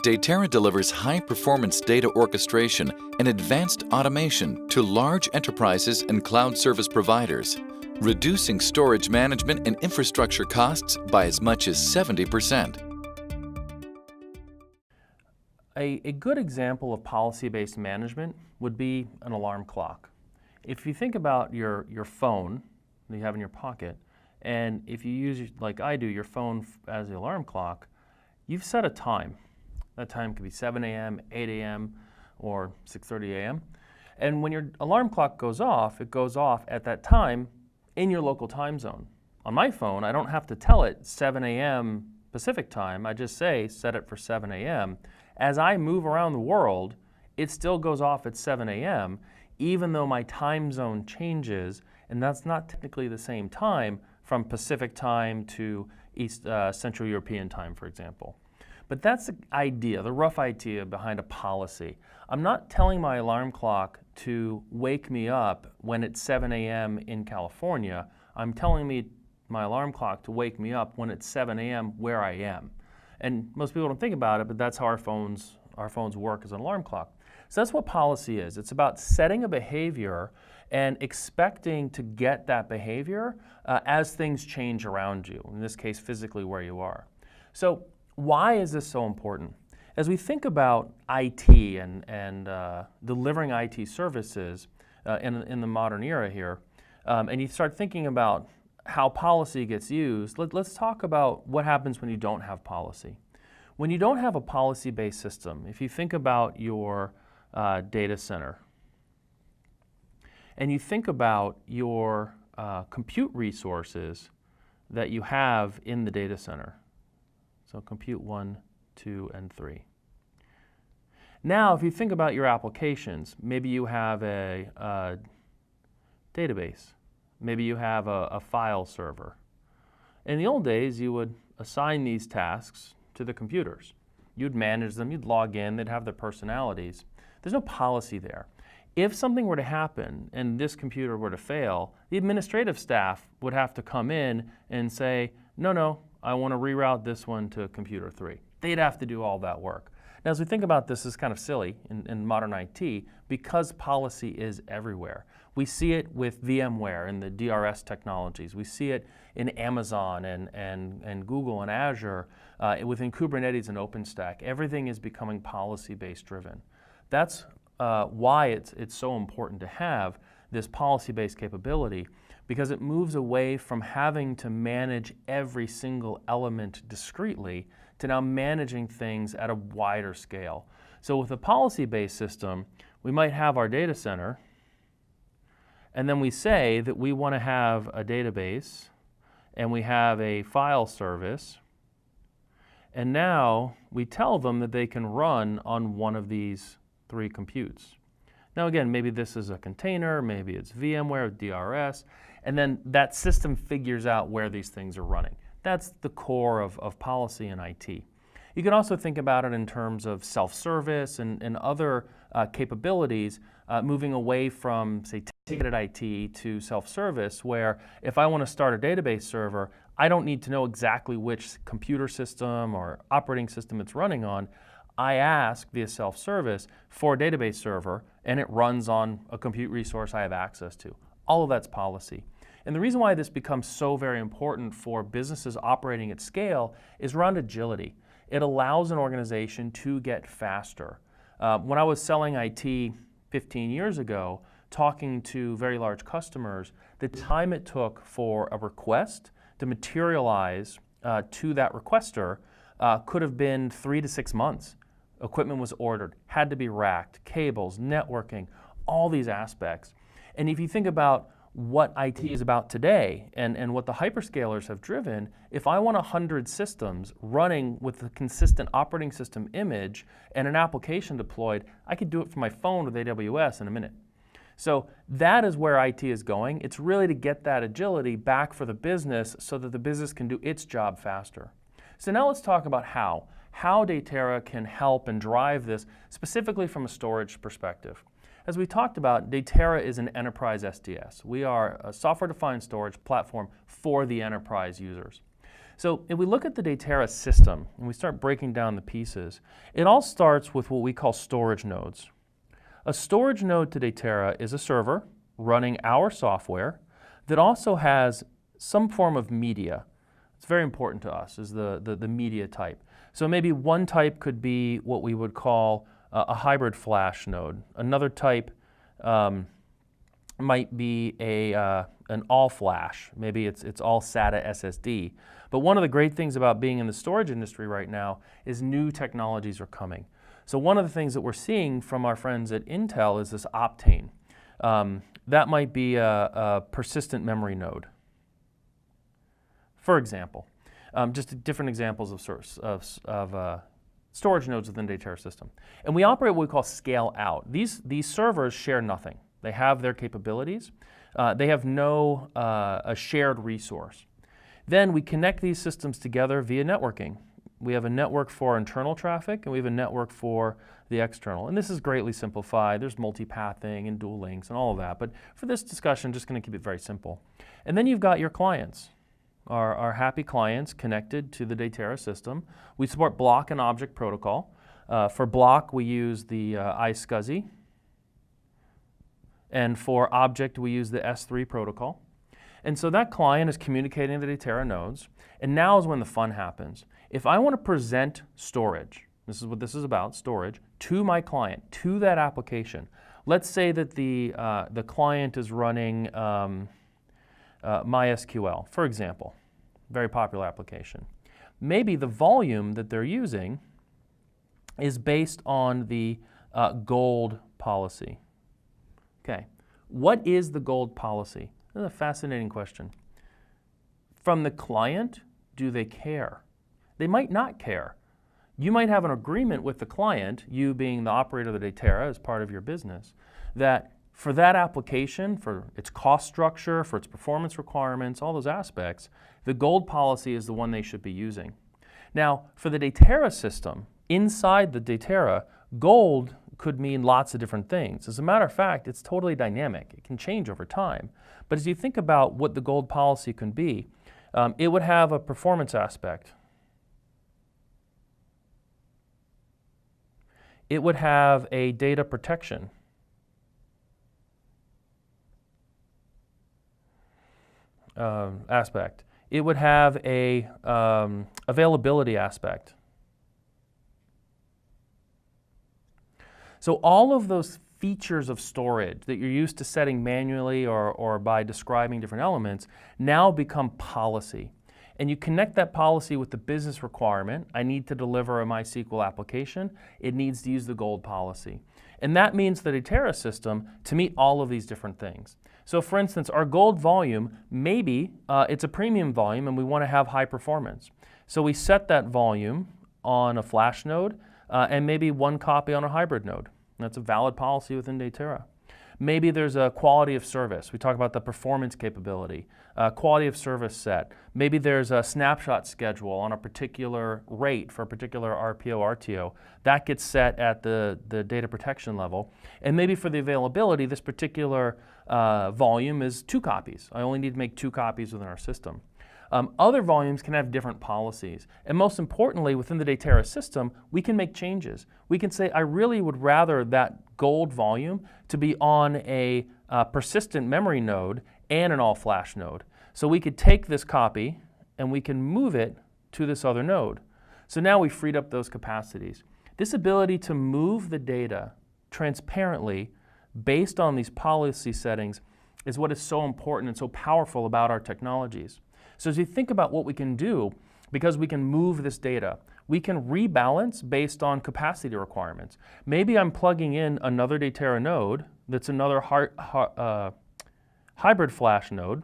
Datera delivers high-performance data orchestration and advanced automation to large enterprises and cloud service providers, reducing storage management and infrastructure costs by as much as 70%. A good example of policy-based management would be an alarm clock. If you think about your phone that you have in your pocket, and if you use, like I do, your phone as the alarm clock, you've set a time. That time could be 7 a.m., 8 a.m., or 6:30 a.m. And when your alarm clock goes off, it goes off at that time in your local time zone. On my phone, I don't have to tell it 7 a.m. Pacific time. I just say, set it for 7 a.m. As I move around the world, it still goes off at 7 a.m., even though my time zone changes, and that's not technically the same time from Pacific time to Central European time, for example. But that's the idea, the rough idea behind a policy. I'm not telling my alarm clock to wake me up when it's 7 a.m. in California. I'm telling my alarm clock to wake me up when it's 7 a.m. where I am. And most people don't think about it, but that's how our phones work as an alarm clock. So that's what policy is. It's about setting a behavior and expecting to get that behavior as things change around you, in this case, physically where you are. So why is this so important? As we think about IT and delivering IT services in the modern era here, and you start thinking about how policy gets used, let's talk about what happens when you don't have policy. When you don't have a policy-based system, if you think about your data center, and you think about your compute resources that you have in the data center, so compute 1, 2, and 3. Now, if you think about your applications, maybe you have a database. Maybe you have a file server. In the old days, you would assign these tasks to the computers. You'd manage them, you'd log in, they'd have their personalities. There's no policy there. If something were to happen and this computer were to fail, the administrative staff would have to come in and say, no, I want to reroute this one to computer 3. They'd have to do all that work. Now, as we think about this, it's kind of silly in modern IT because policy is everywhere. We see it with VMware and the DRS technologies. We see it in Amazon and Google and Azure, within Kubernetes and OpenStack. Everything is becoming policy-based driven. That's why it's so important to have this policy-based capability, because it moves away from having to manage every single element discretely to now managing things at a wider scale. So with a policy-based system, we might have our data center, and then we say that we want to have a database, and we have a file service, and now we tell them that they can run on one of these 3 computes. Now again, maybe this is a container, maybe it's VMware, DRS, and then that system figures out where these things are running. That's the core of policy in IT. You can also think about it in terms of self-service and other capabilities, moving away from, say, ticketed IT to self-service, where if I want to start a database server, I don't need to know exactly which computer system or operating system it's running on. I ask via self-service for a database server, and it runs on a compute resource I have access to. All of that's policy. And the reason why this becomes so very important for businesses operating at scale is around agility. It allows an organization to get faster. When I was selling IT 15 years ago, talking to very large customers, the time it took for a request to materialize to that requester could have been 3 to 6 months. Equipment was ordered, had to be racked, cables, networking, all these aspects. And if you think about what IT is about today and what the hyperscalers have driven, if I want 100 systems running with a consistent operating system image and an application deployed, I could do it from my phone with AWS in a minute. So that is where IT is going. It's really to get that agility back for the business so that the business can do its job faster. So now let's talk about how Datera can help and drive this, specifically from a storage perspective. As we talked about, Datera is an enterprise SDS. We are a software-defined storage platform for the enterprise users. So if we look at the Datera system and we start breaking down the pieces, it all starts with what we call storage nodes. A storage node to Datera is a server running our software that also has some form of media. It's very important to us, is the media type. So maybe one type could be what we would call a hybrid flash node. Another type might be an all flash. Maybe it's all SATA SSD. But one of the great things about being in the storage industry right now is new technologies are coming. So one of the things that we're seeing from our friends at Intel is this Optane. That might be a persistent memory node. For example, just different examples of storage nodes within Datera System. And we operate what we call scale out. These servers share nothing. They have their capabilities. They have no a shared resource. Then we connect these systems together via networking. We have a network for internal traffic and we have a network for the external. And this is greatly simplified. There's multipathing and dual links and all of that. But for this discussion, just going to keep it very simple. And then you've got your clients. Our happy clients connected to the Datera system. We support block and object protocol. For block, we use the iSCSI. And for object, we use the S3 protocol. And so that client is communicating to the Datera nodes. And now is when the fun happens. If I want to present storage, this is what this is about, storage, to my client, to that application. Let's say that the client is running MySQL, for example, very popular application. Maybe the volume that they're using is based on the gold policy. Okay, what is the gold policy? This is a fascinating question. From the client, do they care? They might not care. You might have an agreement with the client, you being the operator of the Datera as part of your business, that for that application, for its cost structure, for its performance requirements, all those aspects, the gold policy is the one they should be using. Now, for the Datera system, inside the Datera, gold could mean lots of different things. As a matter of fact, it's totally dynamic. It can change over time. But as you think about what the gold policy can be, it would have a performance aspect. It would have a data protection. Aspect. It would have a availability aspect. So all of those features of storage that you're used to setting manually or by describing different elements now become policy. And you connect that policy with the business requirement. I need to deliver a MySQL application. It needs to use the gold policy. And that means the Datera system to meet all of these different things. So for instance, our gold volume, maybe it's a premium volume and we want to have high performance. So we set that volume on a flash node and maybe one copy on a hybrid node. And that's a valid policy within Datera. Maybe there's a quality of service. We talk about the performance capability, quality of service set. Maybe there's a snapshot schedule on a particular rate for a particular RPO, RTO. That gets set at the data protection level. And maybe for the availability, this particular volume is 2 copies. I only need to make 2 copies within our system. Other volumes can have different policies. And most importantly, within the Datera system, we can make changes. We can say, I really would rather that gold volume to be on a persistent memory node and an all-flash node. So we could take this copy and we can move it to this other node. So now we freed up those capacities. This ability to move the data transparently based on these policy settings is what is so important and so powerful about our technologies. So as you think about what we can do, because we can move this data, we can rebalance based on capacity requirements. Maybe I'm plugging in another Datera node that's another hybrid flash node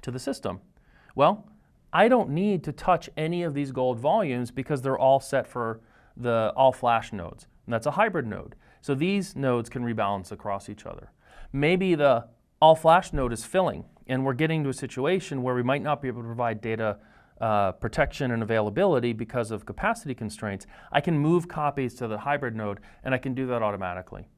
to the system. Well, I don't need to touch any of these gold volumes because they're all set for the all flash nodes. And that's a hybrid node. So these nodes can rebalance across each other. Maybe the all flash node is filling and we're getting to a situation where we might not be able to provide data protection and availability because of capacity constraints. I can move copies to the hybrid node and I can do that automatically.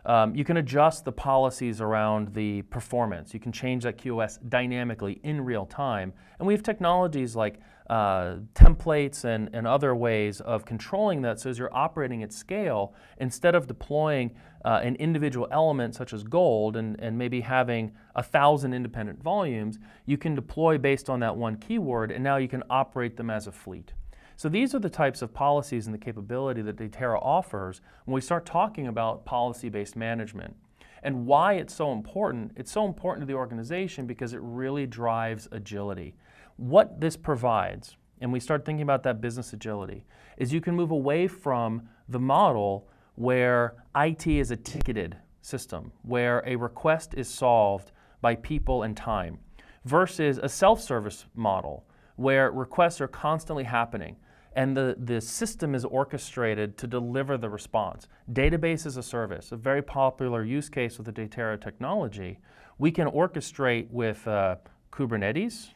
You can adjust the policies around the performance. You can change that QoS dynamically in real time. And we have technologies like templates and other ways of controlling that, so as you're operating at scale, instead of deploying an individual element such as gold and maybe having 1,000 independent volumes, you can deploy based on that one keyword, and now you can operate them as a fleet. So these are the types of policies and the capability that Datera offers when we start talking about policy-based management. And why it's so important to the organization because it really drives agility. What this provides, and we start thinking about that business agility, is you can move away from the model where IT is a ticketed system, where a request is solved by people and time, versus a self-service model where requests are constantly happening and the system is orchestrated to deliver the response. Database as a service, a very popular use case with the Datera technology. We can orchestrate with Kubernetes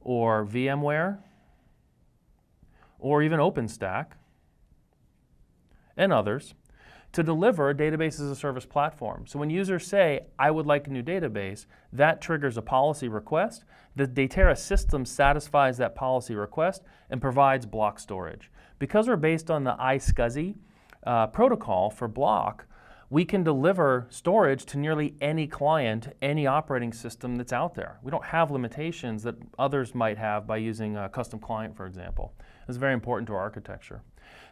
or VMware or even OpenStack and others to deliver a database as a service platform. So when users say, I would like a new database, that triggers a policy request. The Datera system satisfies that policy request and provides block storage. Because we're based on the iSCSI protocol for block, we can deliver storage to nearly any client, any operating system that's out there. We don't have limitations that others might have by using a custom client, for example. It's very important to our architecture.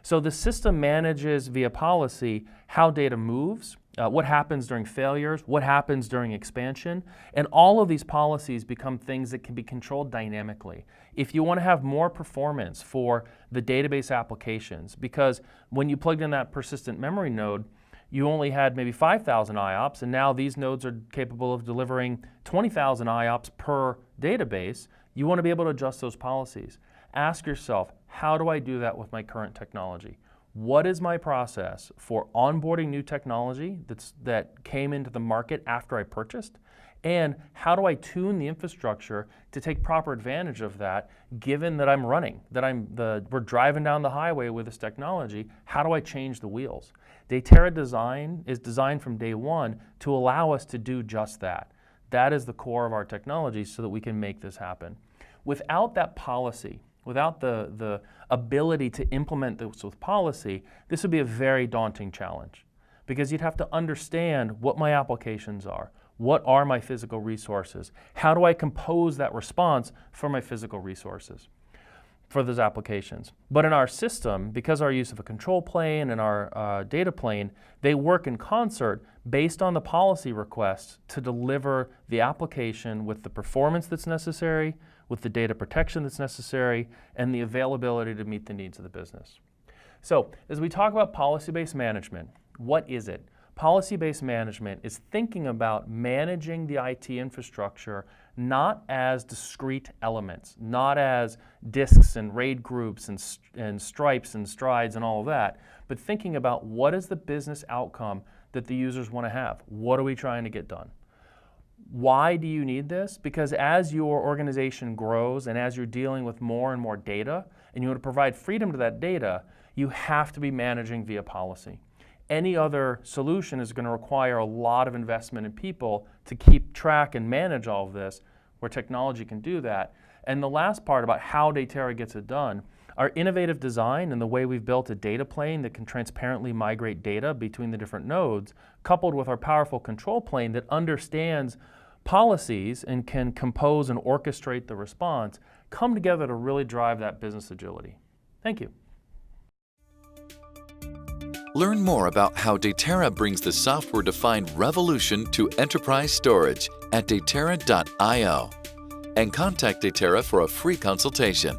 So the system manages via policy how data moves, what happens during failures, what happens during expansion, and all of these policies become things that can be controlled dynamically. If you want to have more performance for the database applications, because when you plugged in that persistent memory node, you only had maybe 5,000 IOPS, and now these nodes are capable of delivering 20,000 IOPS per database, you want to be able to adjust those policies. Ask yourself, how do I do that with my current technology? What is my process for onboarding new technology that came into the market after I purchased? And how do I tune the infrastructure to take proper advantage of that, given that I'm running, that we're driving down the highway with this technology? How do I change the wheels? Datera design is designed from day one to allow us to do just that. That is the core of our technology so that we can make this happen. Without that policy, without the ability to implement this with policy, this would be a very daunting challenge because you'd have to understand what my applications are, what are my physical resources, how do I compose that response for my physical resources for those applications. But in our system, because our use of a control plane and our data plane, they work in concert based on the policy requests to deliver the application with the performance that's necessary, with the data protection that's necessary, and the availability to meet the needs of the business. So as we talk about policy-based management, what is it? Policy-based management is thinking about managing the IT infrastructure not as discrete elements, not as disks and RAID groups and stripes and strides and all of that, but thinking about what is the business outcome that the users want to have? What are we trying to get done? Why do you need this? Because as your organization grows and as you're dealing with more and more data and you want to provide freedom to that data, you have to be managing via policy. Any other solution is going to require a lot of investment in people to keep track and manage all of this, where technology can do that. And the last part about how Datera gets it done, our innovative design and the way we've built a data plane that can transparently migrate data between the different nodes, coupled with our powerful control plane that understands policies and can compose and orchestrate the response, come together to really drive that business agility. Thank you. Learn more about how Datera brings the software-defined revolution to enterprise storage at datera.io and contact Datera for a free consultation.